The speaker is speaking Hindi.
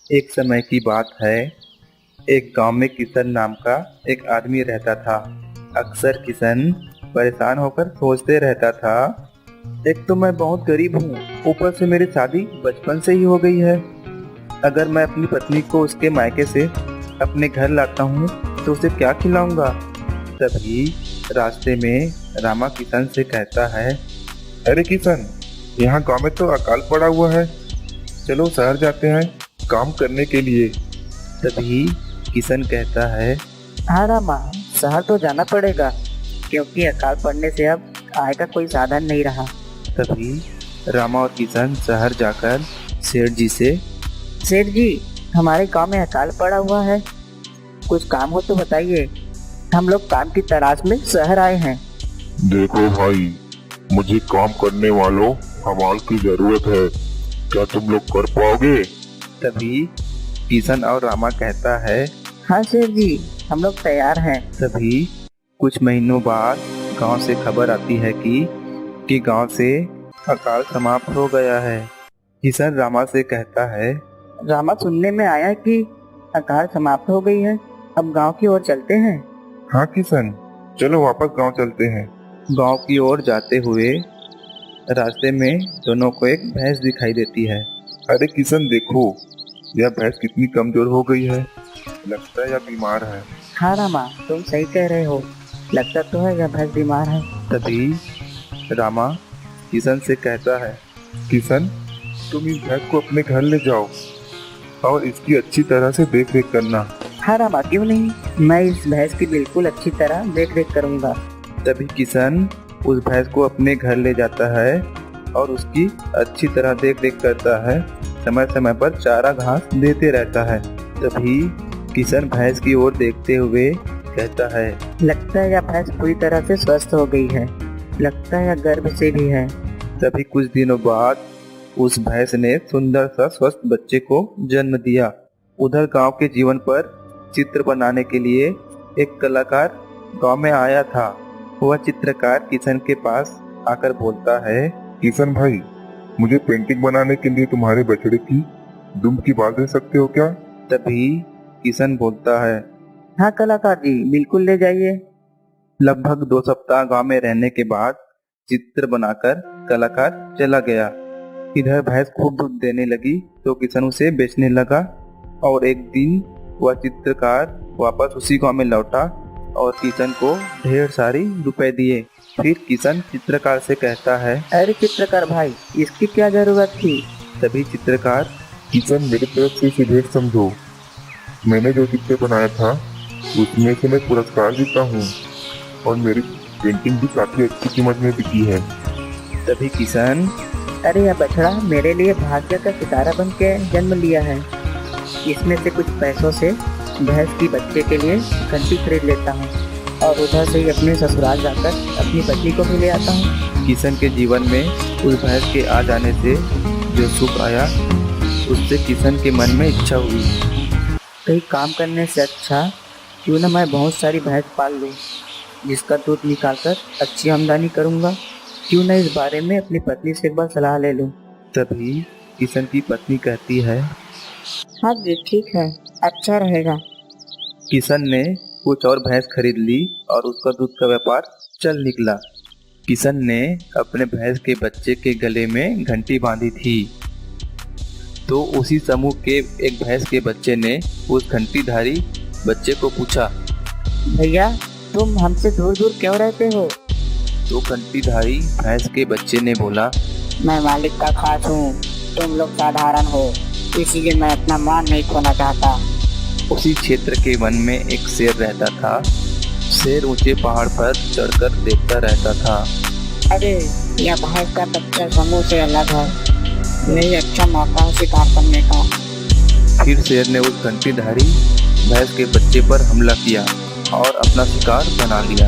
एक समय की बात है। एक गांव में किशन नाम का एक आदमी रहता था। अक्सर किशन परेशान होकर सोचते रहता था, एक तो मैं बहुत गरीब हूँ, ऊपर से मेरी शादी बचपन से ही हो गई है। अगर मैं अपनी पत्नी को उसके मायके से अपने घर लाता हूँ तो उसे क्या खिलाऊंगा। तभी रास्ते में रामा किशन से कहता है, अरे किशन, यहाँ गांव में तो अकाल पड़ा हुआ है, चलो शहर जाते हैं काम करने के लिए। तभी किशन कहता है, हाँ रामा, शहर तो जाना पड़ेगा क्योंकि अकाल पड़ने से अब आय का कोई साधन नहीं रहा। तभी रामा और किशन शहर जाकर सेठ जी से, सेठ जी, हमारे गांव में अकाल पड़ा हुआ है, कुछ काम हो तो बताइए, हम लोग काम की तलाश में शहर आए हैं। देखो भाई, मुझे काम करने वालों हमाल की जरूरत है, क्या तुम लोग कर पाओगे? तभी किशन और रामा कहता है, हाँ सेठ जी, हम लोग तैयार हैं। तभी कुछ महीनों बाद गांव से खबर आती है कि गांव से अकाल समाप्त हो गया है। किशन रामा से कहता है, रामा, सुनने में आया कि अकाल समाप्त हो गई है, अब गांव की ओर चलते हैं। हाँ किशन, चलो वापस गांव चलते हैं। गांव की ओर जाते हुए रास्ते में दोनों को एक भैंस दिखाई देती है। अरे किशन देखो, यह भैंस कितनी कमजोर हो गई है, लगता है यह बीमार है। हाँ रामा, तुम सही कह रहे हो, लगता तो है यह भैंस बीमार है। तभी रामा किशन से कहता है, किशन, तुम इस भैंस को अपने घर ले जाओ और इसकी अच्छी तरह से देख रेख करना। हाँ रामा, क्यों नहीं, मैं इस भैंस की बिल्कुल अच्छी तरह देख रेख करूंगा। तभी किशन उस भैंस को अपने घर ले जाता है और उसकी अच्छी तरह देख रेख करता है, समय समय पर चारा घास देते रहता है। तभी किशन भैंस की ओर देखते हुए कहता है, लगता है यह भैंस पूरी तरह से स्वस्थ हो गई है, लगता है यह गर्भ से भी है। तभी कुछ दिनों बाद उस भैंस ने सुंदर सा स्वस्थ बच्चे को जन्म दिया। उधर गांव के जीवन पर चित्र बनाने के लिए एक कलाकार गांव में आया था। वह चित्रकार किशन के पास आकर बोलता है, किशन भाई, मुझे पेंटिंग बनाने के लिए तुम्हारे बछड़े की दुम की बाल दे सकते हो क्या? तभी किशन बोलता है, हाँ कलाकार जी, बिल्कुल ले जाइए। लगभग 2 सप्ताह गांव में रहने के बाद चित्र बनाकर कलाकार चला गया। इधर भैंस खूब दूध देने लगी तो किशन उसे बेचने लगा और एक दिन वह चित्रकार वापस उसी गांव में लौटा और किशन को ढेर सारी रुपए दिए। फिर किशन चित्रकार से कहता है, अरे चित्रकार भाई, इसकी क्या जरूरत थी? तभी चित्रकार, किशन, मेरी तरफ से इसे भेंट समझो, मैंने जो चित्र बनाया था उसमें से मैं पुरस्कार जीता हूँ और मेरी पेंटिंग भी काफी अच्छी कीमत में बिकी है। तभी किशन, अरे यह बछड़ा मेरे लिए भाग्य का सितारा बन के जन्म लिया है, इसमें से कुछ पैसों से भैंस की बच्चे के लिए घंटी खरीद लेता हूँ और उधर से ही अपने ससुराल जाकर अपनी पत्नी को भी ले आता हूँ। किशन के जीवन में उस भैंस के आ जाने से जो सुख आया, उससे किशन के मन में इच्छा हुई, कहीं काम करने से अच्छा क्यों ना मैं बहुत सारी भैंस पाल लूँ, जिसका दूध निकालकर अच्छी आमदनी करूँगा। क्यों ना इस बारे में अपनी पत्नी से एक बार सलाह ले लूँ। तभी किशन की पत्नी कहती है, हाँ जी, ठीक है, अच्छा रहेगा। किशन ने कुछ और भैंस खरीद ली और उसका दूध का व्यापार चल निकला। किशन ने अपने भैंस के बच्चे के गले में घंटी बांधी थी तो उसी समूह के एक भैंस के बच्चे ने उस घंटीधारी बच्चे को पूछा, भैया, तुम हमसे दूर दूर क्यों रहते हो? तो घंटीधारी भैंस के बच्चे ने बोला, मैं मालिक का खास हूँ, तुम लोग साधारण हो, इसीलिए मैं अपना मान नहीं खोना चाहता। उसी क्षेत्र के वन में एक शेर रहता था। शेर ऊंचे पहाड़ पर चढ़कर देखता रहता था। अरे, यह भैंस का बच्चा समूह से अलग है, यही अच्छा मौका है शिकार करने का। फिर शेर ने उस घंटीधारी भैंस के बच्चे पर हमला किया और अपना शिकार बना लिया।